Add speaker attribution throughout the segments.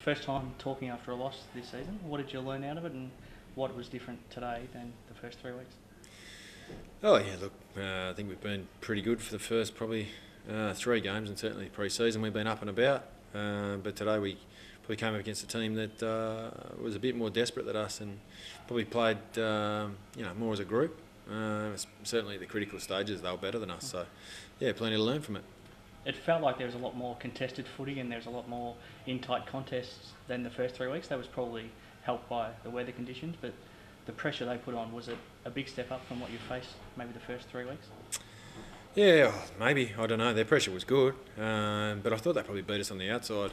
Speaker 1: First time talking after a loss this season. What did you learn out of it, and what was different today than the first 3 weeks?
Speaker 2: Oh yeah, look, I think we've been pretty good for the first probably 3 games, and certainly pre-season we've been up and about. But today we probably came up against a team that was a bit more desperate than us, and probably played more as a group. Certainly at the critical stages they were better than us. So yeah, plenty to learn from it.
Speaker 1: It felt like there was a lot more contested footy and there was a lot more in-tight contests than the first 3 weeks. That was probably helped by the weather conditions, but the pressure they put on, was it a big step up from what you faced maybe the first 3 weeks?
Speaker 2: Yeah, maybe. I don't know. Their pressure was good, but I thought they probably beat us on the outside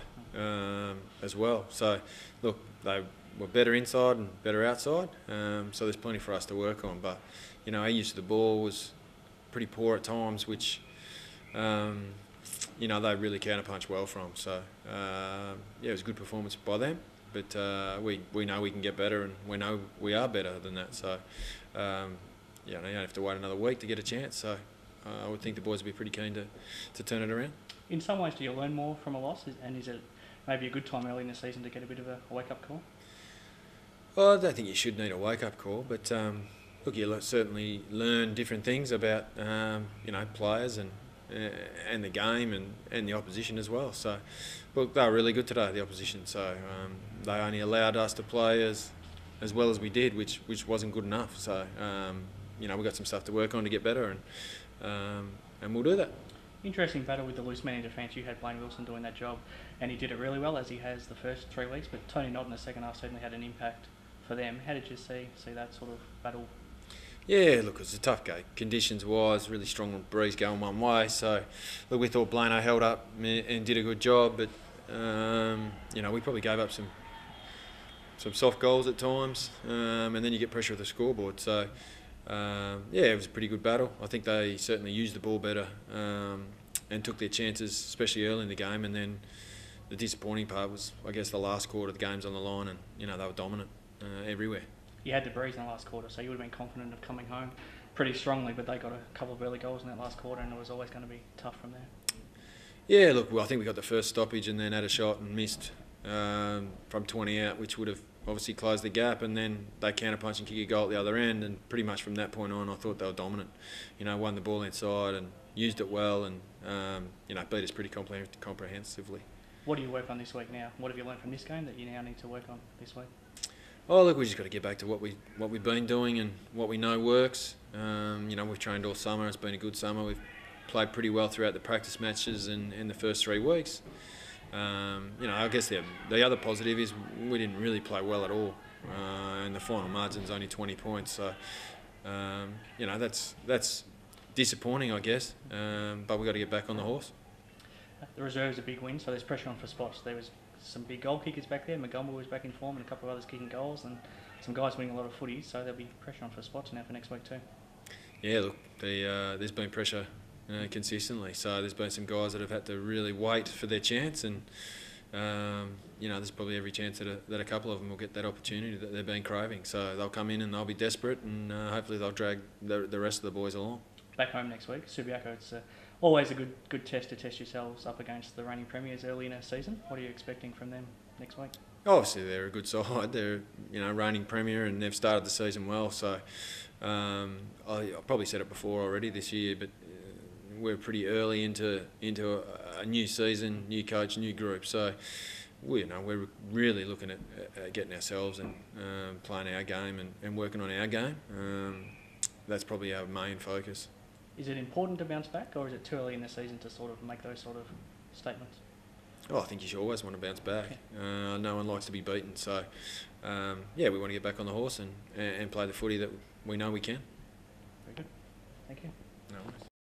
Speaker 2: as well. So, look, they were better inside and better outside, so there's plenty for us to work on. But, our use of the ball was pretty poor at times, which, they really counterpunch well from. So, it was a good performance by them. But we know we can get better, and we know we are better than that. So, you don't have to wait another week to get a chance. So, I would think the boys would be pretty keen to turn it around.
Speaker 1: In some ways, do you learn more from a loss, and is it maybe a good time early in the season to get a bit of a wake-up call?
Speaker 2: Well, I don't think you should need a wake-up call, but look, you certainly learn different things about players and the game and the opposition as well. So, look, they were really good today, the opposition. So they only allowed us to play as well as we did, which wasn't good enough. So we've got some stuff to work on to get better, and we'll do that.
Speaker 1: Interesting battle with the loose man in defence. You had Blaine Wilson doing that job, and he did it really well, as he has the first 3 weeks. But Tony Nott in the second half certainly had an impact for them. How did you see that sort of battle?
Speaker 2: Yeah, look, it was a tough game. Conditions-wise, really strong breeze going one way. So, look, we thought Blaino held up and did a good job, but we probably gave up some soft goals at times, and then you get pressure at the scoreboard. So, it was a pretty good battle. I think they certainly used the ball better and took their chances, especially early in the game. And then the disappointing part was, I guess, the last quarter of the game's on the line, and they were dominant everywhere.
Speaker 1: You had the breeze in the last quarter, so you would have been confident of coming home pretty strongly, but they got a couple of early goals in that last quarter, and it was always going to be tough from there.
Speaker 2: Yeah, look, I think we got the first stoppage and then had a shot and missed from 20 out, which would have obviously closed the gap, and then they counterpunch and kick a goal at the other end, and pretty much from that point on I thought they were dominant. Won the ball inside and used it well, and beat us pretty comprehensively.
Speaker 1: What do you work on this week now? What have you learned from this game that you now need to work on this week?
Speaker 2: Oh, look, we just got to get back to what we've been doing and what we know works. We've trained all summer. It's been a good summer. We've played pretty well throughout the practice matches and in the first 3 weeks. I guess the other positive is we didn't really play well at all, and the final margin's only 20 points. So, that's disappointing, I guess. But we've got to get back on the horse.
Speaker 1: The reserve's a big win, so there's pressure on for spots. There was some big goal kickers back there. Montgomery was back in form, and a couple of others kicking goals, and some guys winning a lot of footy. So there'll be pressure on for spots now for next week too. Yeah,
Speaker 2: look, there's been pressure consistently. So there's been some guys that have had to really wait for their chance, and there's probably every chance that a couple of them will get that opportunity that they've been craving. So they'll come in and they'll be desperate, and hopefully they'll drag the rest of the boys along.
Speaker 1: Back home next week, Subiaco. It's always a good test to test yourselves up against the reigning premiers early in a season. What are you expecting from them next week?
Speaker 2: Obviously, they're a good side. They're reigning premier, and they've started the season well. So I probably said it before already this year, but we're pretty early into a new season, new coach, new group. So we're really looking at getting ourselves and playing our game and working on our game. That's probably our main focus.
Speaker 1: Is it important to bounce back, or is it too early in the season to sort of make those sort of statements?
Speaker 2: Oh, I think you should always want to bounce back. No one likes to be beaten. So, we want to get back on the horse and play the footy that we know we can.
Speaker 1: Very good. Thank you.
Speaker 2: No worries.